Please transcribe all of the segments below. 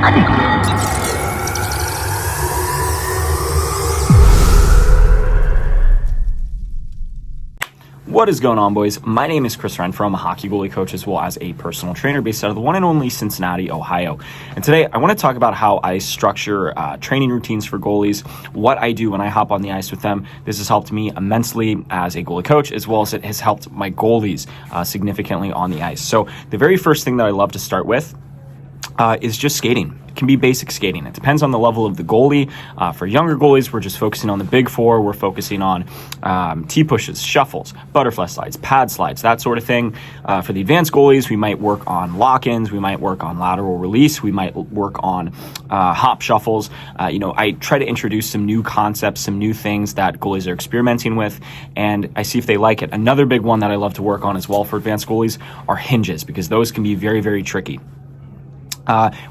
What is going on, boys? My name is Chris Renfro. I'm a hockey goalie coach as well as a personal trainer based out of the one and only Cincinnati, Ohio. And today I want to talk about how I structure training routines for goalies, what I do when I hop on the ice with them. This has helped me immensely as a goalie coach, as well as it has helped my goalies significantly on the ice. So the very first thing that I love to start with is just skating. It can be basic skating. It depends on the level of the goalie. For younger goalies, we're just focusing on the big four. We're focusing on T-pushes, shuffles, butterfly slides, pad slides, that sort of thing. For the advanced goalies, we might work on lock-ins. We might work on lateral release. We might work on hop shuffles. I try to introduce some new concepts, some new things that goalies are experimenting with, and I see if they like it. Another big one that I love to work on as well for advanced goalies are hinges, because those can be very, very tricky.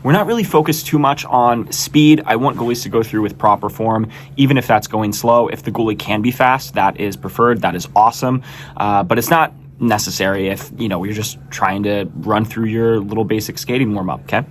We're not really focused too much on speed. I want goalies to go through with proper form, even if that's going slow. If the goalie can be fast, that is preferred. That is awesome. But it's not necessary if, you're just trying to run through your little basic skating warm-up, okay?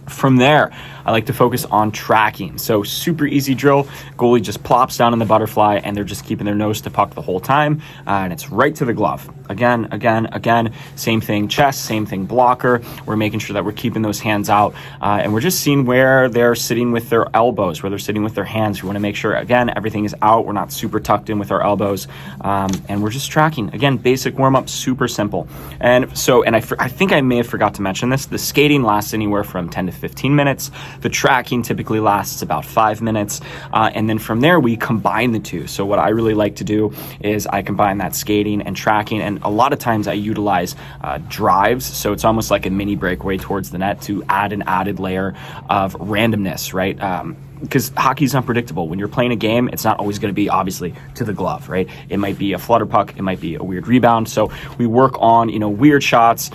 From there, I like to focus on tracking. So super easy drill. Goalie just plops down in the butterfly and they're just keeping their nose to puck the whole time. And it's right to the glove. Again. Same thing chest, same thing blocker. We're making sure that we're keeping those hands out. And we're just seeing where they're sitting with their elbows, where they're sitting with their hands. We want to make sure, again, everything is out. We're not super tucked in with our elbows. And we're just tracking. Again, basic warm-up, super simple. And I think I may have forgot to mention this. The skating lasts anywhere from 10 to 15 minutes. The tracking typically lasts about 5 minutes. And then from there, we combine the two. So what I really like to do is I combine that skating and tracking. And a lot of times I utilize drives. So it's almost like a mini breakaway towards the net to add an added layer of randomness, right? Because hockey's unpredictable. When you're playing a game, it's not always going to be obviously to the glove, right? It might be a flutter puck. It might be a weird rebound. So we work on, weird shots.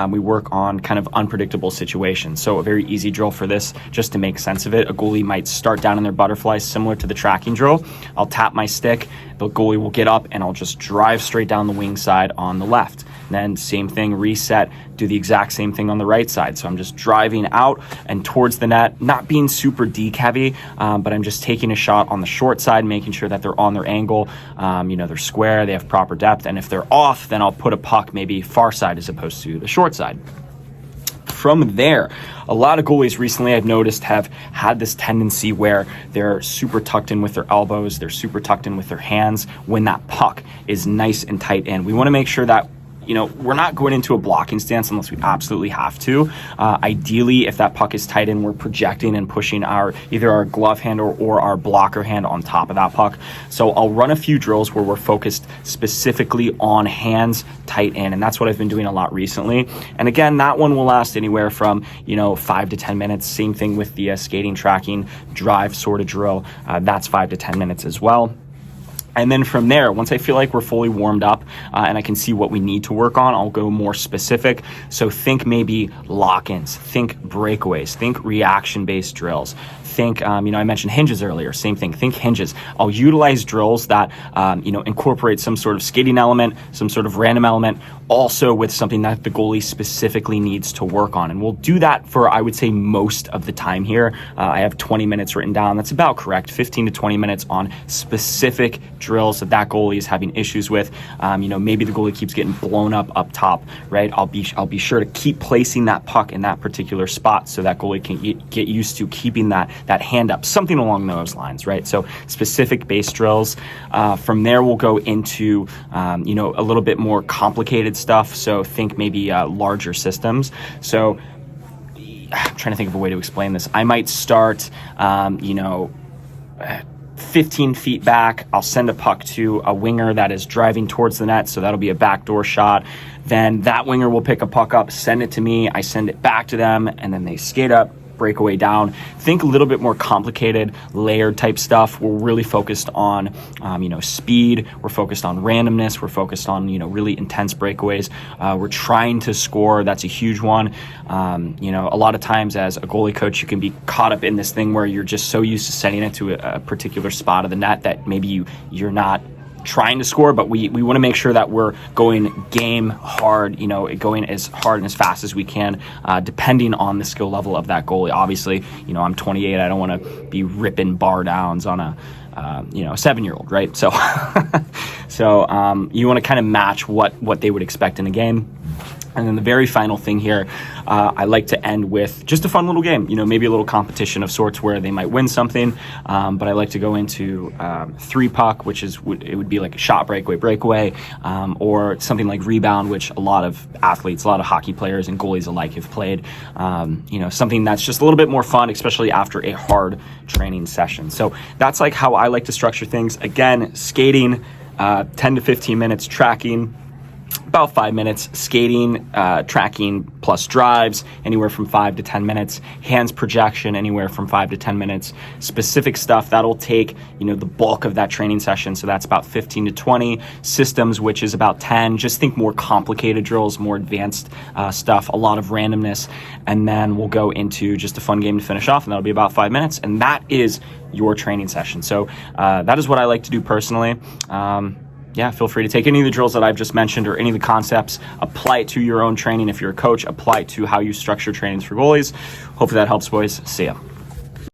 We work on kind of unpredictable situations. So a very easy drill for this, just to make sense of it. A goalie might start down in their butterfly, similar to the tracking drill. I'll tap my stick. The goalie will get up and I'll just drive straight down the wing side on the left. Then same thing, reset, do the exact same thing on the right side. So I'm just driving out and towards the net, not being super deke heavy, but I'm just taking a shot on the short side, making sure that they're on their angle, they're square, they have proper depth. And if they're off, then I'll put a puck maybe far side as opposed to the short side. From there, a lot of goalies recently I've noticed have had this tendency where they're super tucked in with their elbows, they're super tucked in with their hands when that puck is nice and tight in. We want to make sure that we're not going into a blocking stance unless we absolutely have to. Ideally, if that puck is tight in, we're projecting and pushing either our glove hand or our blocker hand on top of that puck. So I'll run a few drills where we're focused specifically on hands tight in, and that's what I've been doing a lot recently. And again, that one will last anywhere from 5 to 10 minutes. Same thing with the skating tracking drive sort of drill. That's 5 to 10 minutes as well. And then from there, once I feel like we're fully warmed up and I can see what we need to work on, I'll go more specific. So think maybe lock-ins, think breakaways, think reaction-based drills. Think, I mentioned hinges earlier, same thing, think hinges. I'll utilize drills that, incorporate some sort of skating element, some sort of random element, also with something that the goalie specifically needs to work on. And we'll do that for, I would say, most of the time here. I have 20 minutes written down. That's about correct, 15 to 20 minutes on specific drills that goalie is having issues with. Maybe the goalie keeps getting blown up top, right? I'll be sure to keep placing that puck in that particular spot so that goalie can get used to keeping that hand up, something along those lines, right? So specific base drills. From there, we'll go into, a little bit more complicated stuff. So think maybe larger systems. So I'm trying to think of a way to explain this. I might start, 15 feet back. I'll send a puck to a winger that is driving towards the net. So that'll be a backdoor shot. Then that winger will pick a puck up, send it to me. I send it back to them, and then they skate up, breakaway down. Think a little bit more complicated, layered type stuff. We're really focused on, speed. We're focused on randomness. We're focused on, really intense breakaways. We're trying to score. That's a huge one. A lot of times as a goalie coach, you can be caught up in this thing where you're just so used to sending it to a particular spot of the net that maybe you're not trying to score, but we want to make sure that we're going game hard, going as hard and as fast as we can, depending on the skill level of that goalie. Obviously, I'm 28. I don't want to be ripping bar downs on a 7-year-old, right? So, you want to kind of match what they would expect in a game. And then the very final thing here, I like to end with just a fun little game, maybe a little competition of sorts where they might win something. But I like to go into 3-puck, which it would be like a shot breakaway, or something like rebound, which a lot of athletes, a lot of hockey players and goalies alike have played. Something that's just a little bit more fun, especially after a hard training session. So that's like how I like to structure things. Again, skating, 10 to 15 minutes, tracking, about 5 minutes, skating, tracking plus drives, anywhere from 5 to 10 minutes, hands projection, anywhere from 5 to 10 minutes, specific stuff that'll take, the bulk of that training session. So that's about 15 to 20 systems, which is about 10. Just think more complicated drills, more advanced stuff, a lot of randomness. And then we'll go into just a fun game to finish off, and that'll be about 5 minutes. And that is your training session. So that is what I like to do personally. Feel free to take any of the drills that I've just mentioned or any of the concepts, apply it to your own training. If you're a coach, apply it to how you structure trainings for goalies. Hopefully that helps, boys. See ya.